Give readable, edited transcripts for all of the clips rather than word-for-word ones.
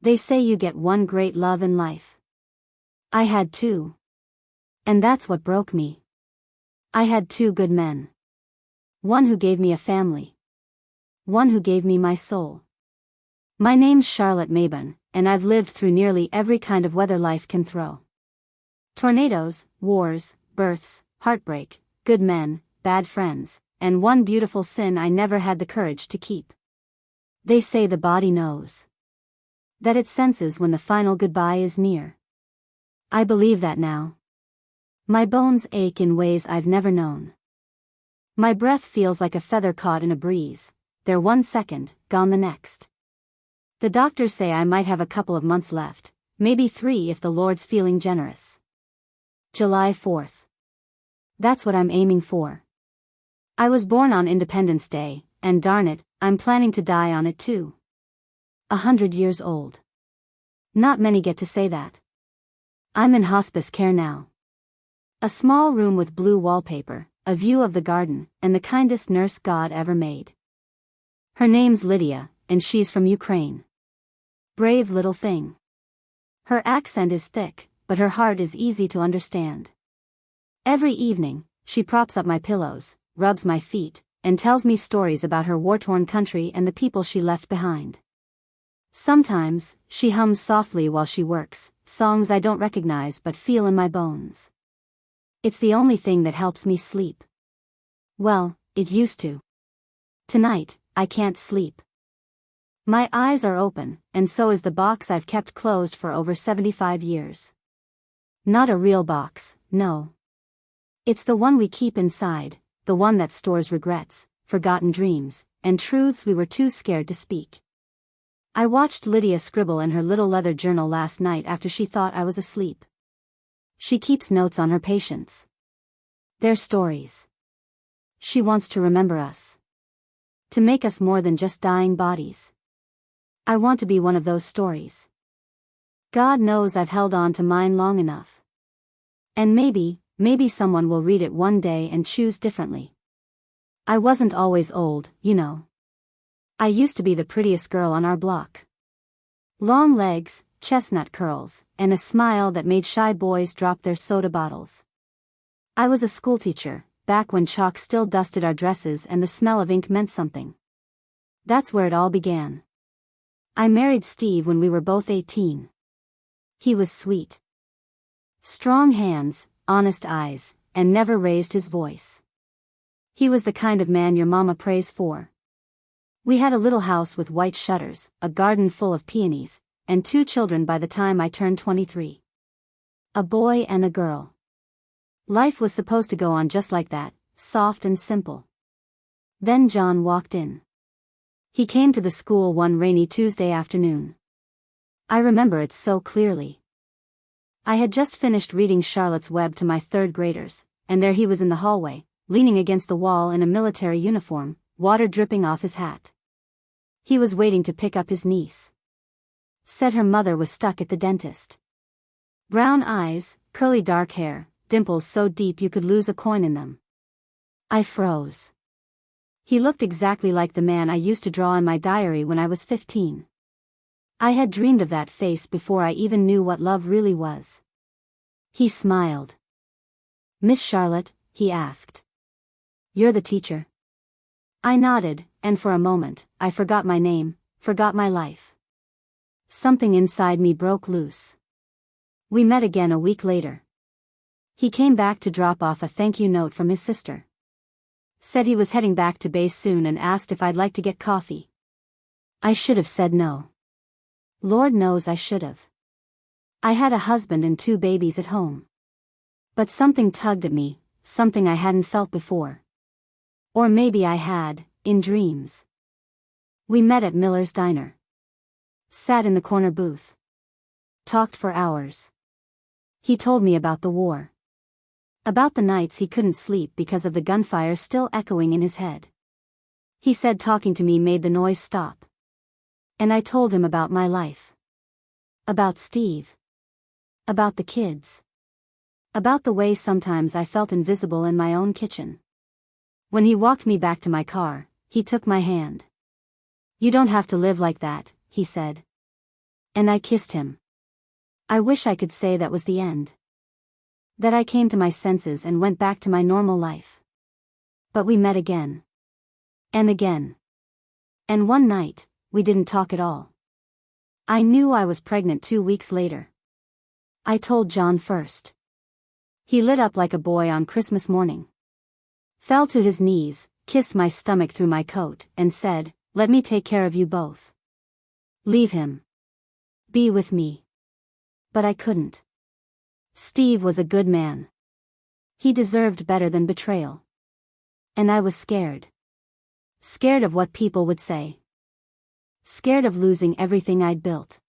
They say you get one great love in life. I had two. And that's what broke me. I had two good men. One who gave me a family. One who gave me my soul. My name's Charlotte Mabon, and I've lived through nearly every kind of weather life can throw. Tornadoes, wars, births, heartbreak, good men, bad friends, and one beautiful sin I never had the courage to keep. They say the body knows. That it senses when the final goodbye is near. I believe that now. My bones ache in ways I've never known. My breath feels like a feather caught in a breeze, there 1 second, gone the next. The doctors say I might have a couple of months left, maybe 3 if the Lord's feeling generous. July 4th. That's what I'm aiming for. I was born on Independence Day, and darn it, I'm planning to die on it too. 100 years old. Not many get to say that. I'm in hospice care now. A small room with blue wallpaper, a view of the garden, and the kindest nurse God ever made. Her name's Lydia, and she's from Ukraine. Brave little thing. Her accent is thick, but her heart is easy to understand. Every evening, she props up my pillows, rubs my feet, and tells me stories about her war-torn country and the people she left behind. Sometimes, she hums softly while she works, songs I don't recognize but feel in my bones. It's the only thing that helps me sleep. Well, it used to. Tonight, I can't sleep. My eyes are open, and so is the box I've kept closed for over 75 years. Not a real box, no. It's the one we keep inside, the one that stores regrets, forgotten dreams, and truths we were too scared to speak. I watched Lydia scribble in her little leather journal last night after she thought I was asleep. She keeps notes on her patients. Their stories. She wants to remember us. To make us more than just dying bodies. I want to be one of those stories. God knows I've held on to mine long enough. And maybe someone will read it one day and choose differently. I wasn't always old, you know. I used to be the prettiest girl on our block. Long legs, chestnut curls, and a smile that made shy boys drop their soda bottles. I was a schoolteacher, back when chalk still dusted our dresses and the smell of ink meant something. That's where it all began. I married Steve when we were both 18. He was sweet. Strong hands, honest eyes, and never raised his voice. He was the kind of man your mama prays for. We had a little house with white shutters, a garden full of peonies, and 2 children by the time I turned 23. A boy and a girl. Life was supposed to go on just like that, soft and simple. Then John walked in. He came to the school one rainy Tuesday afternoon. I remember it so clearly. I had just finished reading Charlotte's Web to my 3rd graders, and there he was in the hallway, leaning against the wall in a military uniform, water dripping off his hat. He was waiting to pick up his niece. Said her mother was stuck at the dentist. Brown eyes, curly dark hair, dimples so deep you could lose a coin in them. I froze. He looked exactly like the man I used to draw in my diary when I was 15. I had dreamed of that face before I even knew what love really was. He smiled. "Miss Charlotte?" he asked. "You're the teacher?" I nodded, and for a moment, I forgot my name, forgot my life. Something inside me broke loose. We met again a week later. He came back to drop off a thank you note from his sister. Said he was heading back to base soon and asked if I'd like to get coffee. I should have said no. Lord knows I should have. I had a husband and 2 babies at home. But something tugged at me, something I hadn't felt before. Or maybe I had, in dreams. We met at Miller's Diner. Sat in the corner booth. Talked for hours. He told me about the war. About the nights he couldn't sleep because of the gunfire still echoing in his head. He said talking to me made the noise stop. And I told him about my life. About Steve. About the kids. About the way sometimes I felt invisible in my own kitchen. When he walked me back to my car, he took my hand. "You don't have to live like that," he said. And I kissed him. I wish I could say that was the end. That I came to my senses and went back to my normal life. But we met again. And again. And one night, we didn't talk at all. I knew I was pregnant 2 weeks later. I told John first. He lit up like a boy on Christmas morning. Fell to his knees, kissed my stomach through my coat, and said, "Let me take care of you both. Leave him. Be with me." But I couldn't. Steve was a good man. He deserved better than betrayal. And I was scared. Scared of what people would say. Scared of losing everything I'd built.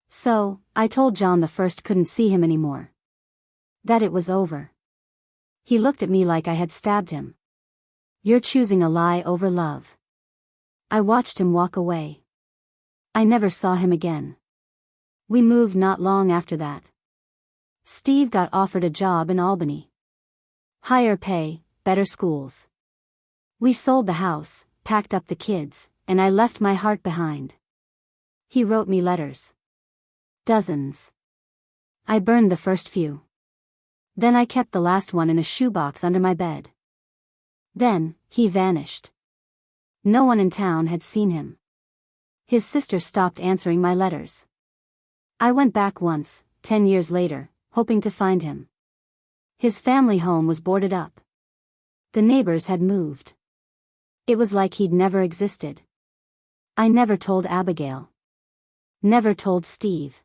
So, I told John the first couldn't see him anymore. That it was over. He looked at me like I had stabbed him. "You're choosing a lie over love." I watched him walk away. I never saw him again. We moved not long after that. Steve got offered a job in Albany. Higher pay, better schools. We sold the house, packed up the kids, and I left my heart behind. He wrote me letters. Dozens. I burned the first few. Then I kept the last one in a shoebox under my bed. Then, he vanished. No one in town had seen him. His sister stopped answering my letters. I went back once, 10 years later, hoping to find him. His family home was boarded up. The neighbors had moved. It was like he'd never existed. I never told Abigail. Never told Steve.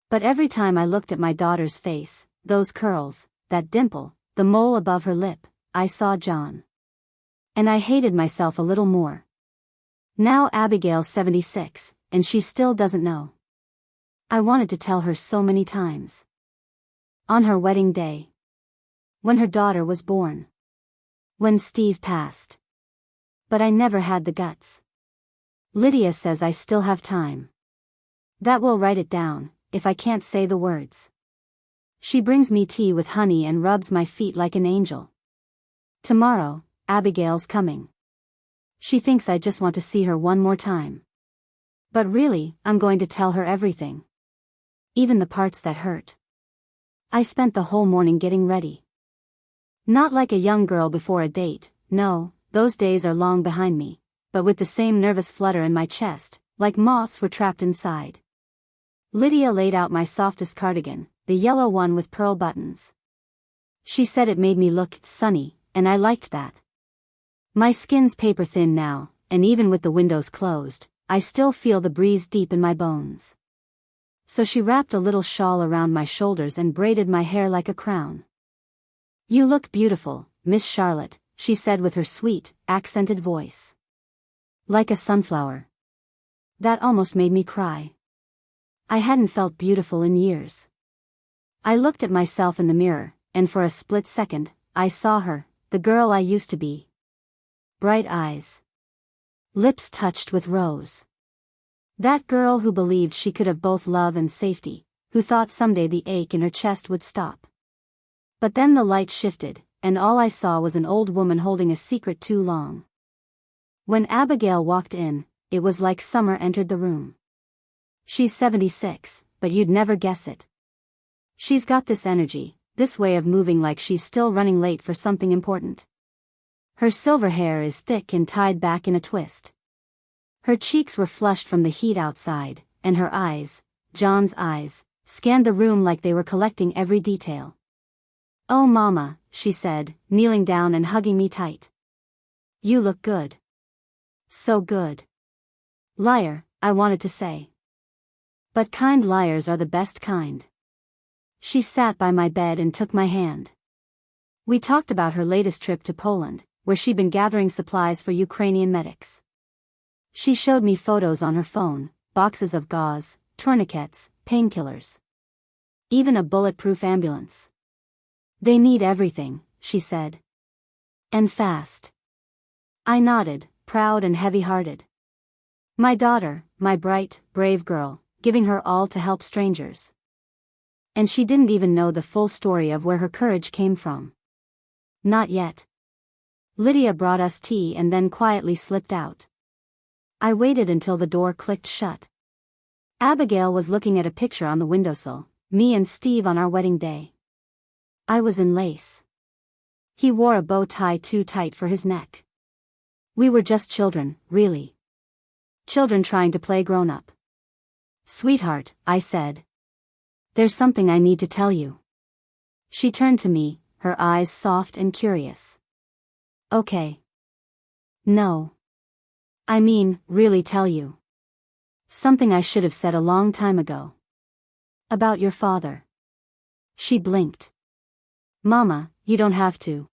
But every time I looked at my daughter's face, those curls, that dimple, the mole above her lip, I saw John. And I hated myself a little more. Now Abigail's 76, and she still doesn't know. I wanted to tell her so many times. On her wedding day. When her daughter was born. When Steve passed. But I never had the guts. Lydia says I still have time. That will write it down, if I can't say the words. She brings me tea with honey and rubs my feet like an angel. Tomorrow, Abigail's coming. She thinks I just want to see her one more time. But really, I'm going to tell her everything. Even the parts that hurt. I spent the whole morning getting ready. Not like a young girl before a date, no, those days are long behind me, but with the same nervous flutter in my chest, like moths were trapped inside. Lydia laid out my softest cardigan, the yellow one with pearl buttons. She said it made me look sunny, and I liked that. My skin's paper thin now, and even with the windows closed, I still feel the breeze deep in my bones. So she wrapped a little shawl around my shoulders and braided my hair like a crown. "You look beautiful, Miss Charlotte," she said with her sweet, accented voice. Like a sunflower. That almost made me cry. I hadn't felt beautiful in years. I looked at myself in the mirror, and for a split second, I saw her, the girl I used to be. Bright eyes. Lips touched with rose. That girl who believed she could have both love and safety, who thought someday the ache in her chest would stop. But then the light shifted, and all I saw was an old woman holding a secret too long. When Abigail walked in, it was like summer entered the room. She's 76, but you'd never guess it. She's got this energy, this way of moving like she's still running late for something important. Her silver hair is thick and tied back in a twist. Her cheeks were flushed from the heat outside, and her eyes, John's eyes, scanned the room like they were collecting every detail. "Oh Mama," she said, kneeling down and hugging me tight. "You look good. So good." Liar, I wanted to say. But kind liars are the best kind. She sat by my bed and took my hand. We talked about her latest trip to Poland, where she'd been gathering supplies for Ukrainian medics. She showed me photos on her phone, boxes of gauze, tourniquets, painkillers. Even a bulletproof ambulance. "They need everything," she said. "And fast." I nodded, proud and heavy-hearted. My daughter, my bright, brave girl, giving her all to help strangers. And she didn't even know the full story of where her courage came from. Not yet. Lydia brought us tea and then quietly slipped out. I waited until the door clicked shut. Abigail was looking at a picture on the windowsill, me and Steve on our wedding day. I was in lace. He wore a bow tie too tight for his neck. We were just children, really. Children trying to play grown-up. Sweetheart, I said. There's something I need to tell you. She turned to me, her eyes soft and curious. Okay. No. I mean, really tell you. Something I should have said a long time ago. About your father. She blinked. Mama, you don't have to.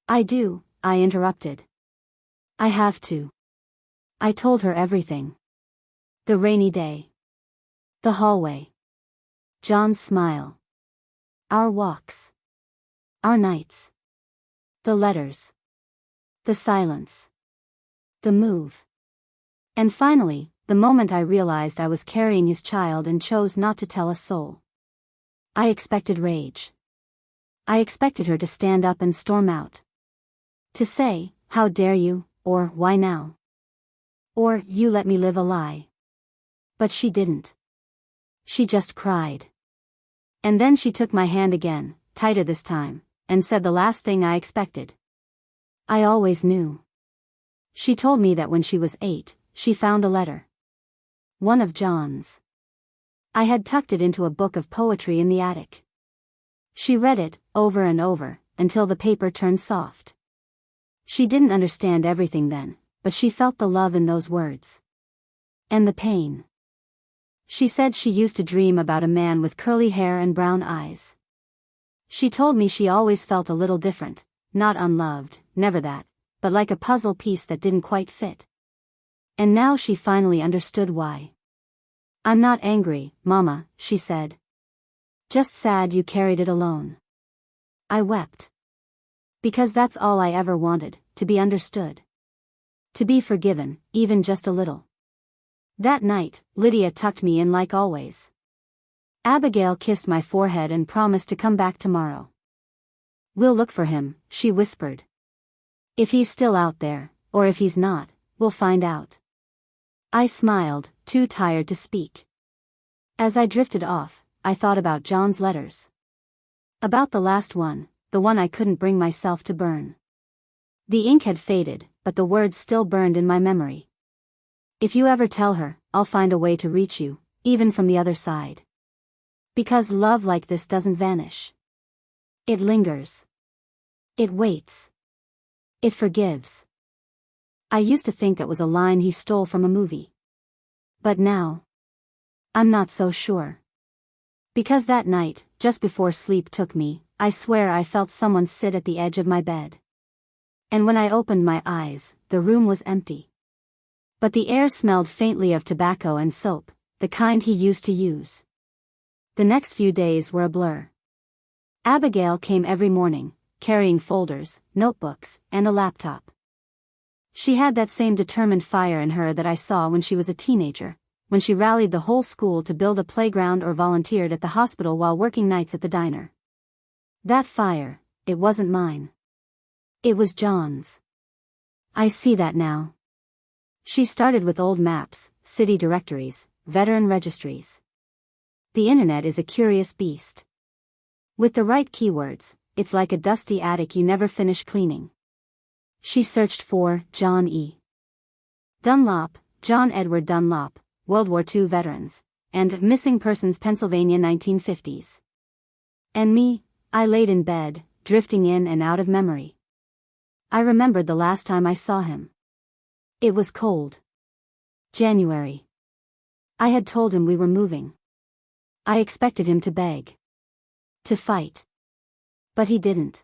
I do, I interrupted. I have to. I told her everything. The rainy day. The hallway. John's smile. Our walks. Our nights. The letters. The silence. The move. And finally, the moment I realized I was carrying his child and chose not to tell a soul. I expected rage. I expected her to stand up and storm out. To say, how dare you, or why now? Or, you let me live a lie. But she didn't. She just cried. And then she took my hand again, tighter this time, and said the last thing I expected. I always knew. She told me that when she was 8, she found a letter. One of John's. I had tucked it into a book of poetry in the attic. She read it, over and over, until the paper turned soft. She didn't understand everything then, but she felt the love in those words. And the pain. She said she used to dream about a man with curly hair and brown eyes. She told me she always felt a little different, not unloved, never that, but like a puzzle piece that didn't quite fit. And now she finally understood why. I'm not angry, Mama, she said. Just sad you carried it alone. I wept. Because that's all I ever wanted, to be understood. To be forgiven, even just a little. That night, Lydia tucked me in like always. Abigail kissed my forehead and promised to come back tomorrow. We'll look for him, she whispered. If he's still out there, or if he's not, we'll find out. I smiled, too tired to speak. As I drifted off, I thought about John's letters. About the last one, the one I couldn't bring myself to burn. The ink had faded, but the words still burned in my memory. If you ever tell her, I'll find a way to reach you, even from the other side. Because love like this doesn't vanish. It lingers. It waits. It forgives. I used to think that was a line he stole from a movie. But now, I'm not so sure. Because that night, just before sleep took me, I swear I felt someone sit at the edge of my bed. And when I opened my eyes, the room was empty. But the air smelled faintly of tobacco and soap, the kind he used to use. The next few days were a blur. Abigail came every morning, carrying folders, notebooks, and a laptop. She had that same determined fire in her that I saw when she was a teenager, when she rallied the whole school to build a playground or volunteered at the hospital while working nights at the diner. That fire, it wasn't mine. It was John's. I see that now. She started with old maps, city directories, veteran registries. The internet is a curious beast. With the right keywords, it's like a dusty attic you never finish cleaning. She searched for John E. Dunlop, John Edward Dunlop, World War II veterans, and missing persons Pennsylvania 1950s. And me, I laid in bed, drifting in and out of memory. I remembered the last time I saw him. It was cold. January. I had told him we were moving. I expected him to beg. To fight. But he didn't.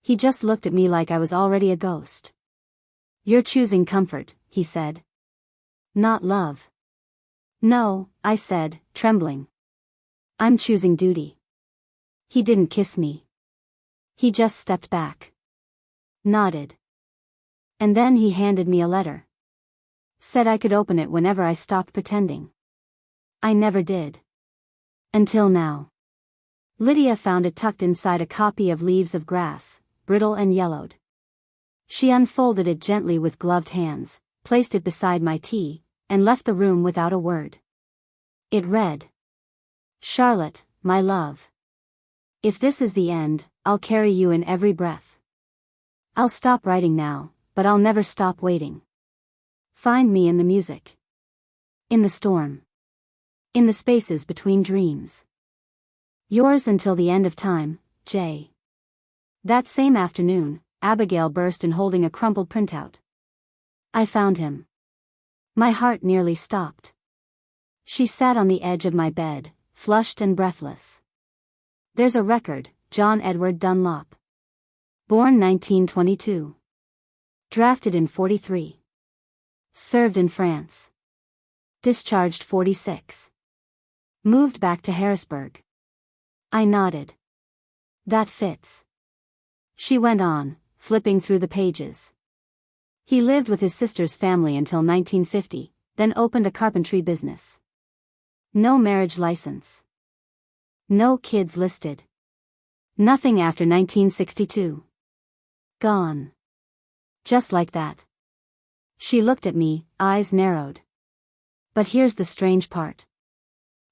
He just looked at me like I was already a ghost. You're choosing comfort, he said. Not love. No, I said, trembling. I'm choosing duty. He didn't kiss me. He just stepped back. Nodded. And then he handed me a letter. Said I could open it whenever I stopped pretending. I never did. Until now. Lydia found it tucked inside a copy of Leaves of Grass, brittle and yellowed. She unfolded it gently with gloved hands, placed it beside my tea, and left the room without a word. It read, "Charlotte, my love. If this is the end, I'll carry you in every breath. I'll stop writing now, but I'll never stop waiting. Find me in the music. In the storm. In the spaces between dreams. Yours until the end of time, J." That same afternoon, Abigail burst in holding a crumpled printout. I found him. My heart nearly stopped. She sat on the edge of my bed, flushed and breathless. There's a record, John Edward Dunlop. Born 1922. Drafted in 43. Served in France. Discharged 46. Moved back to Harrisburg. I nodded. That fits. She went on, flipping through the pages. He lived with his sister's family until 1950, then opened a carpentry business. No marriage license. No kids listed. Nothing after 1962. Gone. Just like that. She looked at me, eyes narrowed. But here's the strange part.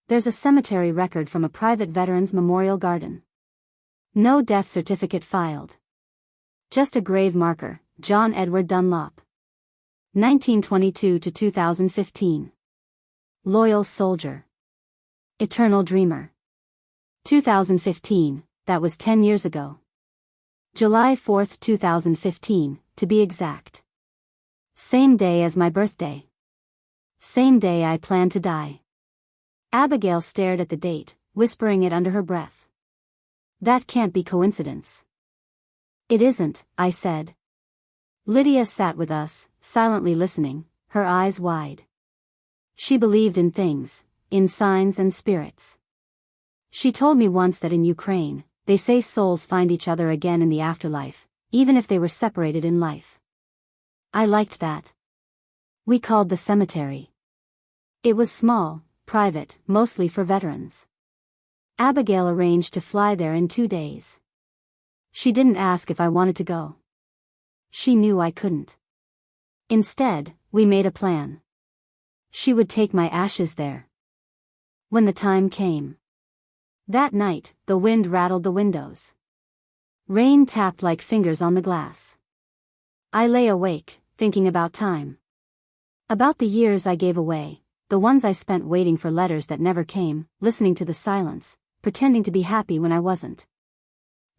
There's a cemetery record from a private veterans memorial garden. No death certificate filed. Just a grave marker, John Edward Dunlop. 1922 to 2015. Loyal soldier. Eternal dreamer. 2015, that was 10 years ago. July 4, 2015, to be exact. Same day as my birthday. Same day I plan to die. Abigail stared at the date, whispering it under her breath. That can't be coincidence. It isn't, I said. Lydia sat with us, silently listening, her eyes wide. She believed in things, in signs and spirits. She told me once that in Ukraine, they say souls find each other again in the afterlife, even if they were separated in life. I liked that. We called the cemetery. It was small, private, mostly for veterans. Abigail arranged to fly there in 2 days. She didn't ask if I wanted to go. She knew I couldn't. Instead, we made a plan. She would take my ashes there. When the time came. That night, the wind rattled the windows. Rain tapped like fingers on the glass. I lay awake, thinking about time. About the years I gave away, the ones I spent waiting for letters that never came, listening to the silence, pretending to be happy when I wasn't.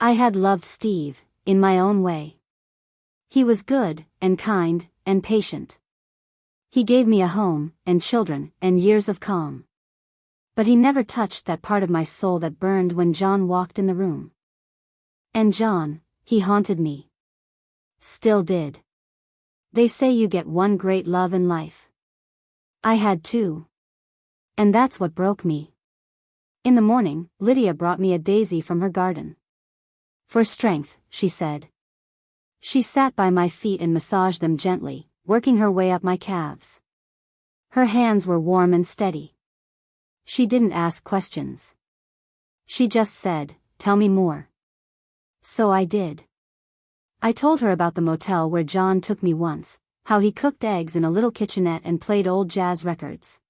I had loved Steve, in my own way. He was good, and kind, and patient. He gave me a home, and children, and years of calm. But he never touched that part of my soul that burned when John walked in the room. And John, he haunted me. Still did. They say you get one great love in life. I had two. And that's what broke me. In the morning, Lydia brought me a daisy from her garden. For strength, she said. She sat by my feet and massaged them gently, working her way up my calves. Her hands were warm and steady. She didn't ask questions. She just said, "Tell me more." So I did. I told her about the motel where John took me once, how he cooked eggs in a little kitchenette and played old jazz records.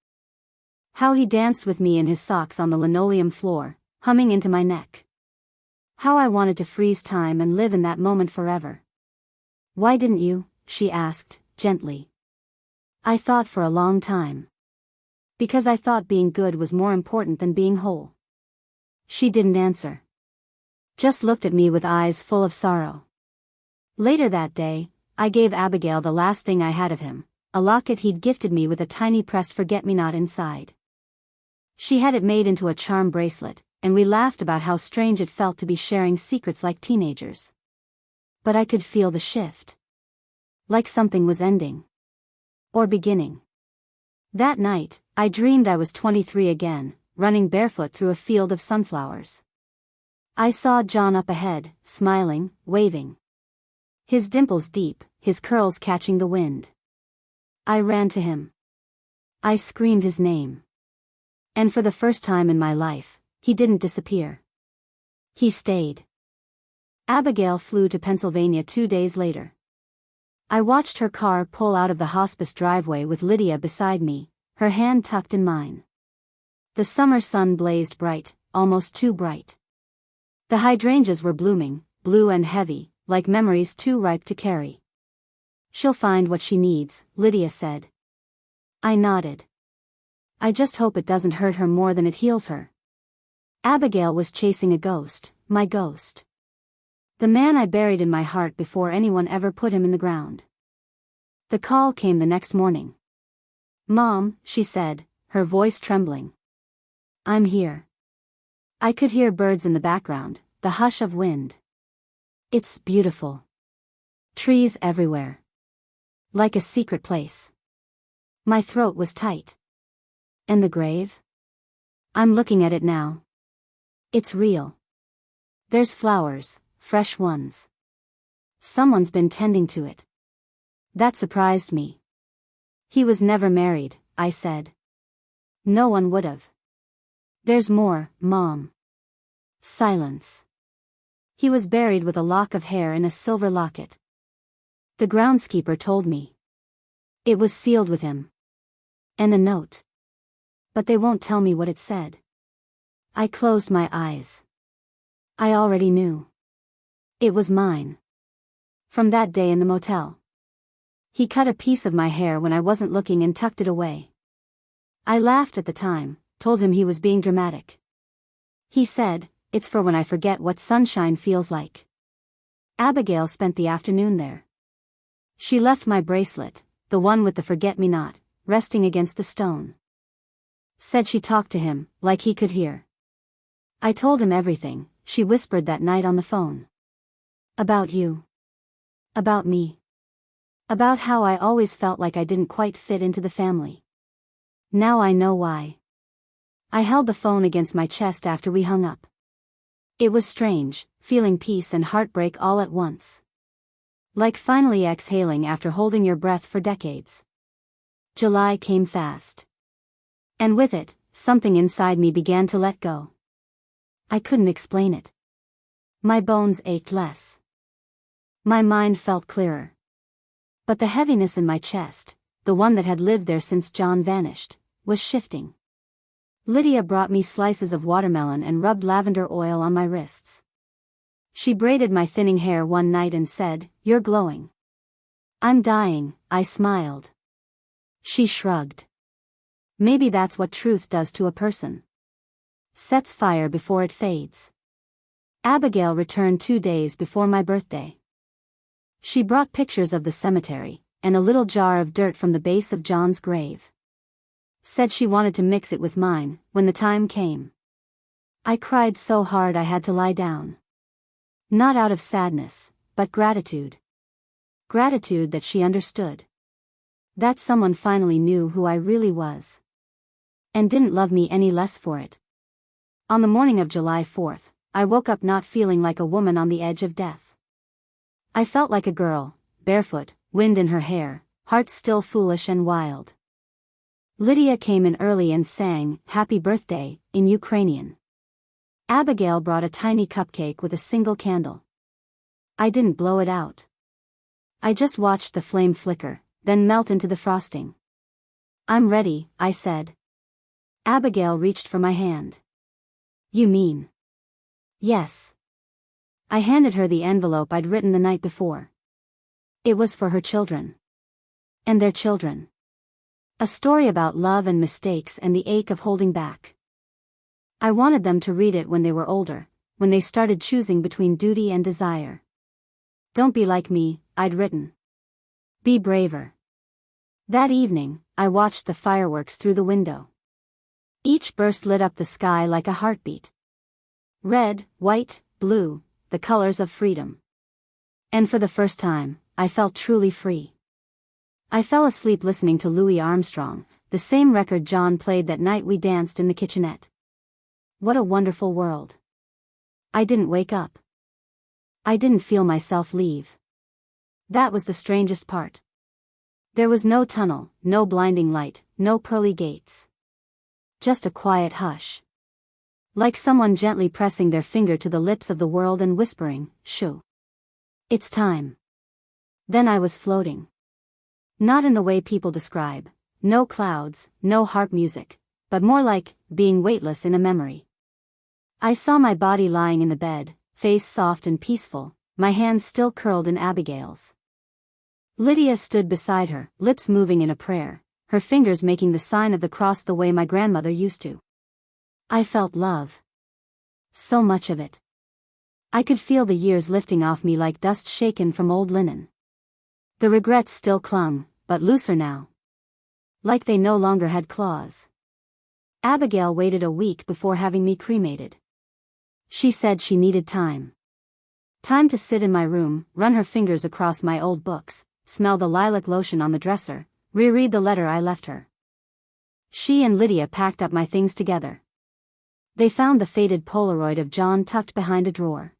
How he danced with me in his socks on the linoleum floor, humming into my neck. How I wanted to freeze time and live in that moment forever. "Why didn't you?" she asked, gently. I thought for a long time. Because I thought being good was more important than being whole. She didn't answer. Just looked at me with eyes full of sorrow. Later that day, I gave Abigail the last thing I had of him, a locket he'd gifted me with a tiny pressed forget-me-not inside. She had it made into a charm bracelet, and we laughed about how strange it felt to be sharing secrets like teenagers. But I could feel the shift. Like something was ending. Or beginning. That night, I dreamed I was 23 again, running barefoot through a field of sunflowers. I saw John up ahead, smiling, waving. His dimples deep, his curls catching the wind. I ran to him. I screamed his name. And for the first time in my life, he didn't disappear. He stayed. Abigail flew to Pennsylvania 2 days later. I watched her car pull out of the hospice driveway with Lydia beside me, her hand tucked in mine. The summer sun blazed bright, almost too bright. The hydrangeas were blooming, blue and heavy, like memories too ripe to carry. "She'll find what she needs," Lydia said. I nodded. "I just hope it doesn't hurt her more than it heals her." Abigail was chasing a ghost, my ghost. The man I buried in my heart before anyone ever put him in the ground. The call came the next morning. "Mom," she said, her voice trembling. "I'm here." I could hear birds in the background, the hush of wind. "It's beautiful. Trees everywhere. Like a secret place." My throat was tight. "And the grave?" "I'm looking at it now. It's real. There's flowers, fresh ones. Someone's been tending to it." That surprised me. "He was never married," I said. "No one would've." "There's more, Mom." Silence. "He was buried with a lock of hair in a silver locket. The groundskeeper told me. It was sealed with him. And a note. But they won't tell me what it said." I closed my eyes. I already knew. It was mine. From that day in the motel. He cut a piece of my hair when I wasn't looking and tucked it away. I laughed at the time, told him he was being dramatic. He said, "It's for when I forget what sunshine feels like." Abigail spent the afternoon there. She left my bracelet, the one with the forget-me-not, resting against the stone. Said she talked to him, like he could hear. I told him everything, she whispered that night on the phone. "About you. About me. About how I always felt like I didn't quite fit into the family. Now I know why." I held the phone against my chest after we hung up. It was strange, feeling peace and heartbreak all at once. Like finally exhaling after holding your breath for decades. July came fast. And with it, something inside me began to let go. I couldn't explain it. My bones ached less. My mind felt clearer. But the heaviness in my chest, the one that had lived there since John vanished, was shifting. Lydia brought me slices of watermelon and rubbed lavender oil on my wrists. She braided my thinning hair one night and said, "You're glowing." "I'm dying," I smiled. She shrugged. "Maybe that's what truth does to a person. Sets fire before it fades." Abigail returned 2 days before my birthday. She brought pictures of the cemetery, and a little jar of dirt from the base of John's grave. Said she wanted to mix it with mine, when the time came. I cried so hard I had to lie down. Not out of sadness, but gratitude. Gratitude that she understood. That someone finally knew who I really was. And didn't love me any less for it. On the morning of July 4th, I woke up not feeling like a woman on the edge of death. I felt like a girl, barefoot, wind in her hair, heart still foolish and wild. Lydia came in early and sang, "Happy Birthday," in Ukrainian. Abigail brought a tiny cupcake with a single candle. I didn't blow it out. I just watched the flame flicker, then melt into the frosting. "I'm ready," I said. Abigail reached for my hand. "You mean?" "Yes." I handed her the envelope I'd written the night before. It was for her children. And their children. A story about love and mistakes and the ache of holding back. I wanted them to read it when they were older, when they started choosing between duty and desire. "Don't be like me," I'd written. "Be braver." That evening, I watched the fireworks through the window. Each burst lit up the sky like a heartbeat. Red, white, blue, the colors of freedom. And for the first time, I felt truly free. I fell asleep listening to Louis Armstrong, the same record John played that night we danced in the kitchenette. What a wonderful world. I didn't wake up. I didn't feel myself leave. That was the strangest part. There was no tunnel, no blinding light, no pearly gates. Just a quiet hush. Like someone gently pressing their finger to the lips of the world and whispering, "Shoo. It's time." Then I was floating. Not in the way people describe. No clouds, no harp music. but more like being weightless in a memory. I saw my body lying in the bed, face soft and peaceful, my hands still curled in Abigail's. Lydia stood beside her, lips moving in a prayer, her fingers making the sign of the cross the way my grandmother used to. I felt love. So much of it. I could feel the years lifting off me like dust shaken from old linen. The regrets still clung, but looser now. Like they no longer had claws. Abigail waited a week before having me cremated. She said she needed time. Time to sit in my room, run her fingers across my old books, smell the lilac lotion on the dresser, reread the letter I left her. She and Lydia packed up my things together. They found the faded Polaroid of John tucked behind a drawer.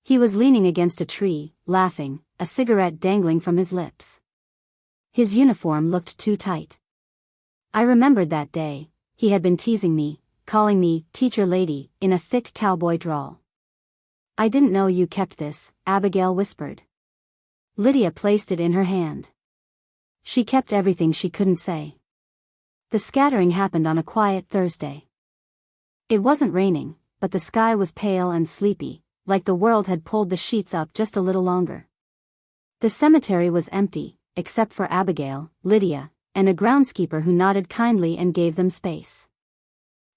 He was leaning against a tree, laughing, a cigarette dangling from his lips. His uniform looked too tight. I remembered that day, he had been teasing me, calling me teacher lady, in a thick cowboy drawl. I didn't know you kept this, Abigail whispered. Lydia placed it in her hand. She kept everything she couldn't say. The scattering happened on a quiet Thursday. It wasn't raining, but the sky was pale and sleepy, like the world had pulled the sheets up just a little longer. The cemetery was empty, except for Abigail, Lydia, and a groundskeeper who nodded kindly and gave them space.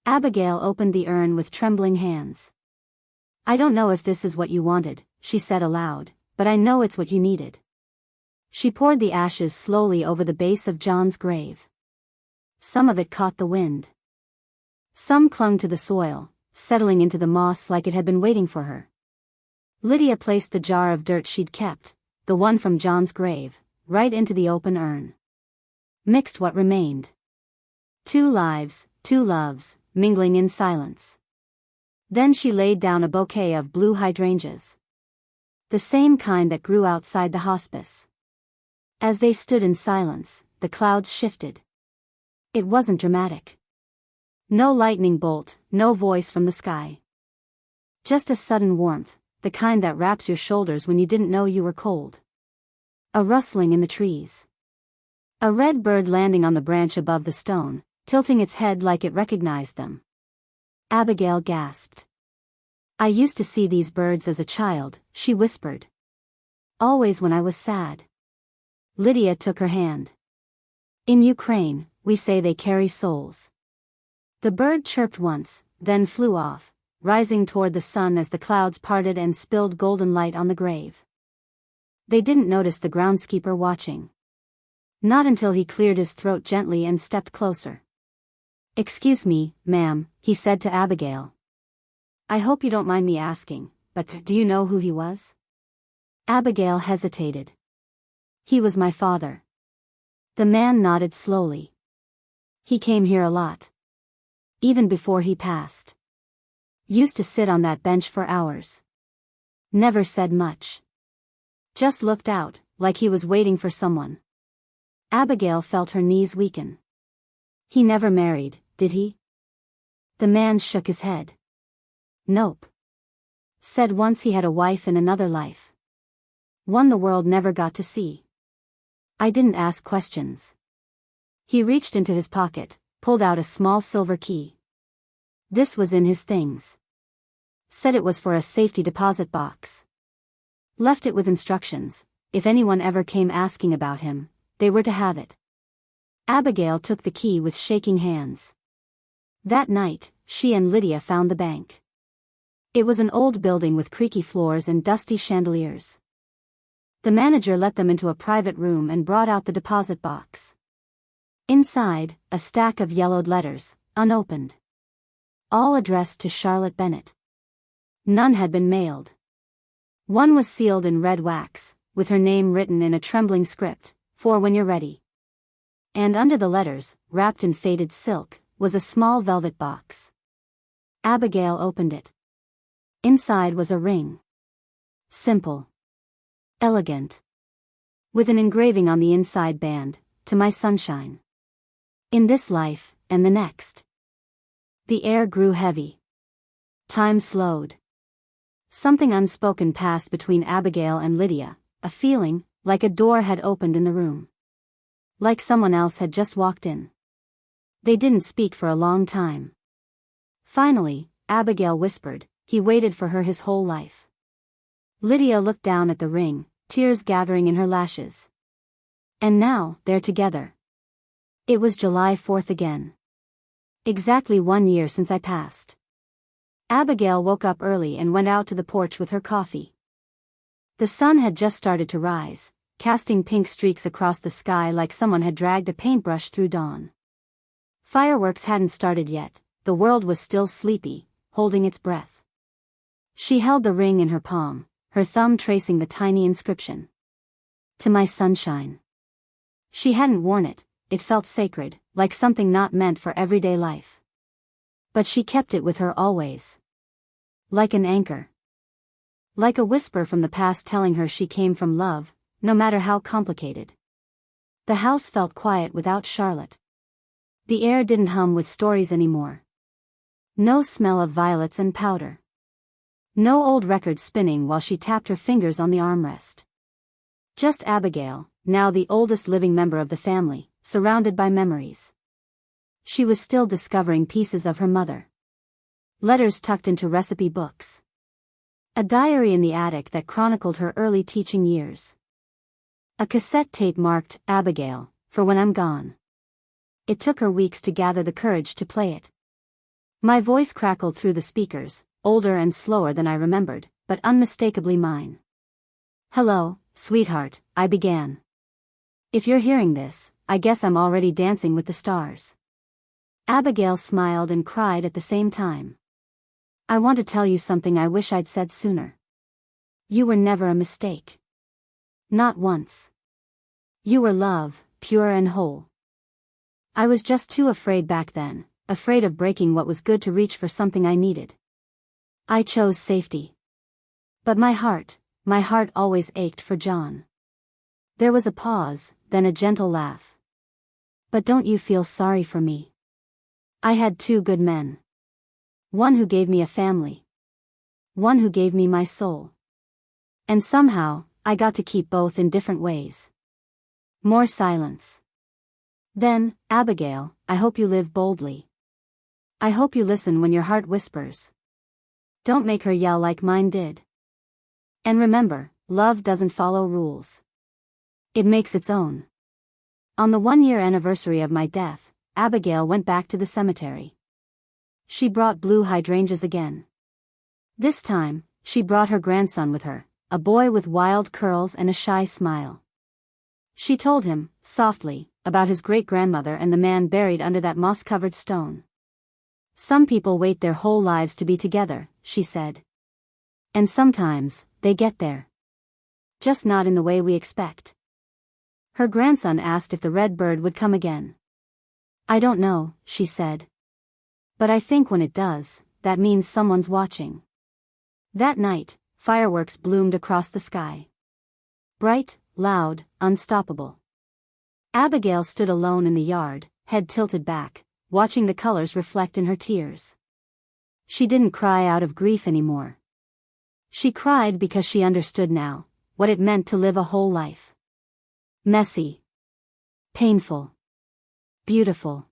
Abigail opened the urn with trembling hands. I don't know if this is what you wanted, she said aloud, but I know it's what you needed. She poured the ashes slowly over the base of John's grave. Some of it caught the wind. Some clung to the soil, settling into the moss like it had been waiting for her. Lydia placed the jar of dirt she'd kept, the one from John's grave, right into the open urn. Mixed what remained. 2 lives, 2 loves, mingling in silence. Then she laid down a bouquet of blue hydrangeas. The same kind that grew outside the hospice. As they stood in silence, the clouds shifted. It wasn't dramatic. No lightning bolt, no voice from the sky. Just a sudden warmth, the kind that wraps your shoulders when you didn't know you were cold. A rustling in the trees. A red bird landing on the branch above the stone, tilting its head like it recognized them. Abigail gasped. I used to see these birds as a child, she whispered. Always when I was sad. Lydia took her hand. In Ukraine, we say they carry souls. The bird chirped once, then flew off, rising toward the sun as the clouds parted and spilled golden light on the grave. They didn't notice the groundskeeper watching. Not until he cleared his throat gently and stepped closer. Excuse me, ma'am, he said to Abigail. I hope you don't mind me asking, but do you know who he was? Abigail hesitated. He was my father. The man nodded slowly. He came here a lot. Even before he passed. Used to sit on that bench for hours. Never said much. Just looked out, like he was waiting for someone. Abigail felt her knees weaken. He never married, did he? The man shook his head. Nope. Said once he had a wife in another life. One the world never got to see. I didn't ask questions. He reached into his pocket, pulled out a small silver key. This was in his things. Said it was for a safety deposit box. Left it with instructions, if anyone ever came asking about him, they were to have it. Abigail took the key with shaking hands. That night, she and Lydia found the bank. It was an old building with creaky floors and dusty chandeliers. The manager let them into a private room and brought out the deposit box. Inside, a stack of yellowed letters, unopened. All addressed to Charlotte Bennett. None had been mailed. One was sealed in red wax, with her name written in a trembling script, "For when you're ready." And under the letters, wrapped in faded silk, was a small velvet box. Abigail opened it. Inside was a ring. Simple. Elegant. With an engraving on the inside band, "To my sunshine. In this life, and the next." The air grew heavy. Time slowed. Something unspoken passed between Abigail and Lydia, a feeling, like a door had opened in the room. Like someone else had just walked in. They didn't speak for a long time. Finally, Abigail whispered, "He waited for her his whole life." Lydia looked down at the ring, tears gathering in her lashes. And now, they're together. It was July 4th again. Exactly 1 year since I passed. Abigail woke up early and went out to the porch with her coffee. The sun had just started to rise, casting pink streaks across the sky like someone had dragged a paintbrush through dawn. Fireworks hadn't started yet, the world was still sleepy, holding its breath. She held the ring in her palm, her thumb tracing the tiny inscription. "To my sunshine." She hadn't worn it, it felt sacred, like something not meant for everyday life. But she kept it with her always. Like an anchor. Like a whisper from the past telling her she came from love, no matter how complicated. The house felt quiet without Charlotte. The air didn't hum with stories anymore. No smell of violets and powder. No old record spinning while she tapped her fingers on the armrest. Just Abigail, now the oldest living member of the family, surrounded by memories. She was still discovering pieces of her mother. Letters tucked into recipe books. A diary in the attic that chronicled her early teaching years. A cassette tape marked, "Abigail, for when I'm gone." It took her weeks to gather the courage to play it. My voice crackled through the speakers, older and slower than I remembered, but unmistakably mine. "Hello, sweetheart," I began. "If you're hearing this, I guess I'm already dancing with the stars." Abigail smiled and cried at the same time. "I want to tell you something I wish I'd said sooner. You were never a mistake. Not once. You were love, pure and whole. I was just too afraid back then, afraid of breaking what was good to reach for something I needed. I chose safety. But my heart always ached for John." There was a pause, then a gentle laugh. "But don't you feel sorry for me? I had 2 good men. One who gave me a family. One who gave me my soul. And somehow, I got to keep both in different ways." More silence. Then, "Abigail, I hope you live boldly. I hope you listen when your heart whispers. Don't make her yell like mine did. And remember, love doesn't follow rules. It makes its own." On the 1-year anniversary of my death, Abigail went back to the cemetery. She brought blue hydrangeas again. This time, she brought her grandson with her, a boy with wild curls and a shy smile. She told him, softly, about his great-grandmother and the man buried under that moss-covered stone. "Some people wait their whole lives to be together," she said. "And sometimes, they get there. Just not in the way we expect." Her grandson asked if the red bird would come again. "I don't know," she said. "But I think when it does, that means someone's watching." That night, fireworks bloomed across the sky. Bright, loud, unstoppable. Abigail stood alone in the yard, head tilted back, watching the colors reflect in her tears. She didn't cry out of grief anymore. She cried because she understood now what it meant to live a whole life. Messy. Painful. Beautiful.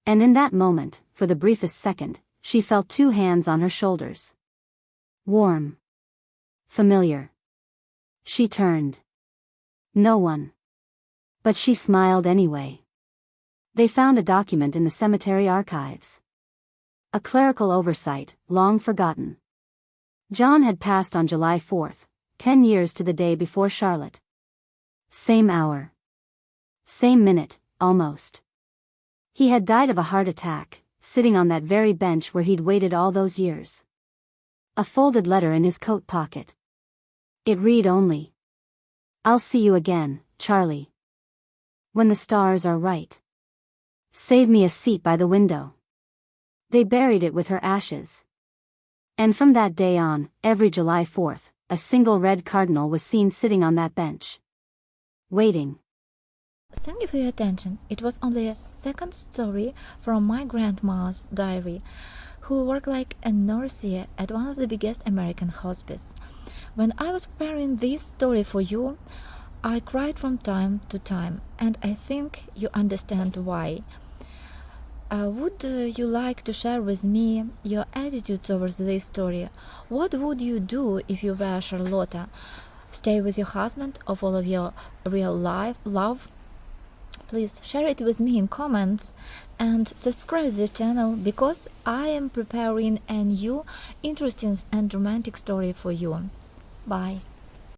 And in that moment, for the briefest second, she felt 2 hands on her shoulders. Warm. Familiar. She turned. No one. But she smiled anyway. They found a document in the cemetery archives. A clerical oversight, long forgotten. John had passed on July 4th, 10 years to the day before Charlotte. Same hour. Same minute, almost. He had died of a heart attack, sitting on that very bench where he'd waited all those years. A folded letter in his coat pocket. It read only, "I'll see you again, Charlie. When the stars are right. Save me a seat by the window." They buried it with her ashes. And from that day on, every July 4th, a single red cardinal was seen sitting on that bench. Waiting. Thank you for your attention. It was only a second story from my grandma's diary, who worked like a nurse at one of the biggest American hospice. When I was preparing this story for you, I cried from time to time, and I think you understand why. Would you like to share with me your attitude towards this story? What would you do if you were Charlotta? Stay with your husband or follow your real life love? Please share it with me in comments and subscribe to this channel because I am preparing a new interesting and romantic story for you. Bye.